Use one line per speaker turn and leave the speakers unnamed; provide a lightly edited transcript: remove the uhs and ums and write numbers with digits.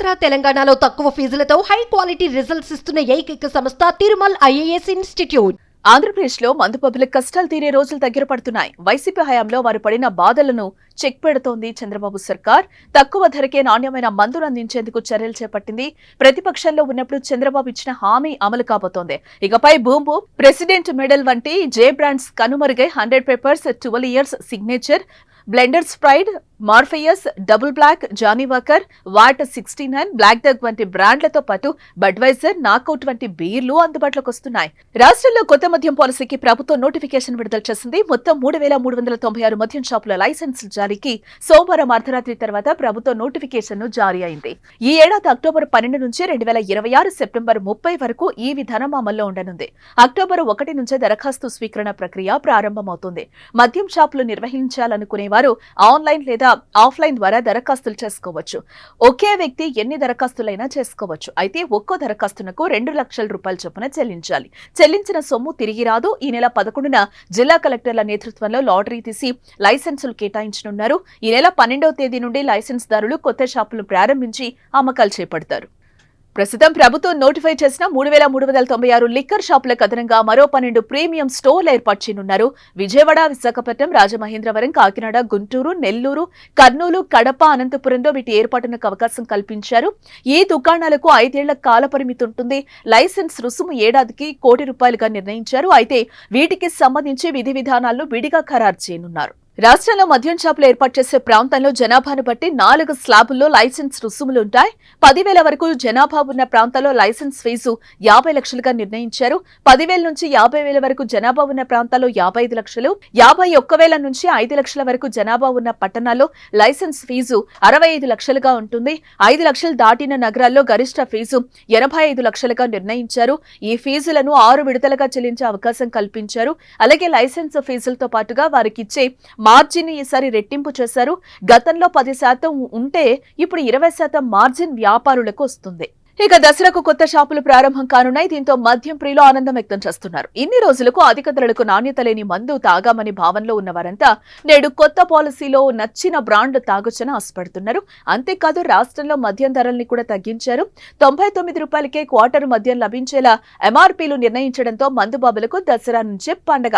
ఆంధ్ర తెలంగాణలో తక్కువ ఫీజులతో high quality results ఇస్తున్న ఏకైక సంస్థ తిరుమల్ ఐఏఎస్ ఇన్స్టిట్యూట్.
ఆంధ్రప్రదేశ్లో మందు పబ్లిక్ కష్టాలు తీరే రోజులు దగ్గర పడుతున్నాయి. వైసీపీ హయాంలో వారు పడిన బాధలను చెక్ పెడుతోంది చంద్రబాబు సర్కార్. తక్కువ ధరకే నాణ్యమైన మందును అందించేందుకు చర్యలు చేపట్టింది. ప్రతిపక్షంలో ఉన్నప్పుడు చంద్రబాబు ఇచ్చిన హామీ అమలు కాబోతోంది. ఇకపై బూమ్ బూమ్, ప్రెసిడెంట్ మెడల్ వంటి జే బ్రాండ్స్ కనుమరుగై 100 papers, 12 years signature, blenders pride, Morpheus, double black, Johnnie Walker, VAT 69, black dog వంటి బ్రాండ్లతో పాటు బడ్వైజర్, నాకౌట్ వంటి బీర్లు అందుబాటులోకి వస్తున్నాయి. రాష్ట్రంలో కొత్త మద్యం పాలసీకి ప్రభుత్వం నోటిఫికేషన్ విడుదల చేసింది. మొత్తం 3,396 మద్యం షాపుల లైసెన్స్ జారీకి సోమవారం అర్ధరాత్రి తర్వాత ప్రభుత్వ నోటిఫికేషన్ జారీ అయింది. ఈ ఏడాది అక్టోబర్ 12 నుంచి 2026 సెప్టెంబర్ 30 వరకు ఈ విధానం అమల్లో ఉండనుంది. అక్టోబర్ 1 నుంచే దరఖాస్తు స్వీకరణ ప్రక్రియ ప్రారంభమవుతుంది. మద్యం షాపులు నిర్వహించాలనుకునేవారు ఆన్లైన్ లేదా ఆఫ్లైన్ ద్వారా దరఖాస్తులు చేసుకోవచ్చు. ఒకే వ్యక్తి ఎన్ని దరఖాస్తులైనా చేసుకోవచ్చు. అయితే ఒక్కో దరఖాస్తునకు 2 లక్షల రూపాయల చొప్పున చెల్లించాలి. చెల్లించిన సొమ్ము తిరిగి రాదు. ఈ నెల 11న జిల్లా కలెక్టర్ల నేతృత్వంలో లాటరీ తీసి లైసెన్సులు కేటాయించనున్నారు. ఈ నెల 12వ తేదీ నుండి లైసెన్స్ దారులు కొత్త షాపులు ప్రారంభించి అమ్మకాలు చేపడతారు. ప్రస్తుతం ప్రభుత్వం నోటిఫై చేసిన 3,396 లిక్కర్ షాపులకు అదనంగా మరో 12 ప్రీమియం స్టోర్లు ఏర్పాటు చేయనున్నారు. విజయవాడ, విశాఖపట్నం, రాజమహేంద్రవరం, కాకినాడ, గుంటూరు, నెల్లూరు, కర్నూలు, కడప, అనంతపురంలో వీటి ఏర్పాటుకు అవకాశం కల్పించారు. ఈ దుకాణాలకు 5 ఏళ్ల కాల పరిమితి ఉంటుంది. లైసెన్స్ రుసుము ఏడాదికి ₹1,00,00,000గా నిర్ణయించారు. అయితే వీటికి సంబంధించి విధి విధానాలను విడిగా ఖరారు చేయనున్నారు. రాష్ట్రంలో మద్యం షాపులు ఏర్పాటు చేసే ప్రాంతంలో జనాభాను బట్టి 4 స్లాబుల్లో లైసెన్స్ రుసుములుంటాయి. 10,000 వరకు జనాభా ఉన్న ప్రాంతాల్లో లైసెన్స్ ఫీజు 50 లక్షలుగా నిర్ణయించారు. 10,000 నుంచి 50,000 వరకు జనాభా ఉన్న ప్రాంతాల్లో 55 లక్షలు, 51,000 నుంచి 5 లక్షల వరకు జనాభా ఉన్న పట్టణాల్లో లైసెన్స్ ఫీజు 65 లక్షలుగా ఉంటుంది. 5 లక్షలు దాటిన నగరాల్లో గరిష్ట ఫీజు 85 లక్షలుగా నిర్ణయించారు. ఈ ఫీజులను 6 విడతలుగా చెల్లించే అవకాశం కల్పించారు. అలాగే లైసెన్స్ ఫీజులతో పాటుగా వారికిచ్చే మార్జిన్ ఈసారి రెట్టింపు చేశారు. గతంలో 10% ఉంటే ఇప్పుడు 20% మార్జిన్ వ్యాపారులకు వస్తుంది. ఇక దసరాకు కొత్త షాపులు ప్రారంభం కానున్నాయి. దీంతో మద్యం ప్రియులు ఆనందం వ్యక్తం చేస్తున్నారు. ఇన్ని రోజులకు అధిక ధరలకు నాణ్యత లేని మందు తాగామని భావనలో ఉన్నవారంతా నేడు కొత్త పాలసీలో నచ్చిన బ్రాండ్ తాగొచ్చని ఆశపడుతున్నారు. అంతేకాదు రాష్ట్రంలో మద్యం ధరల్ని కూడా తగ్గించారు. ₹99కే క్వార్టర్ మద్యం లభించేలా ఎంఆర్పీలు నిర్ణయించడంతో మందుబాబులకు దసరా నుంచే పండగ.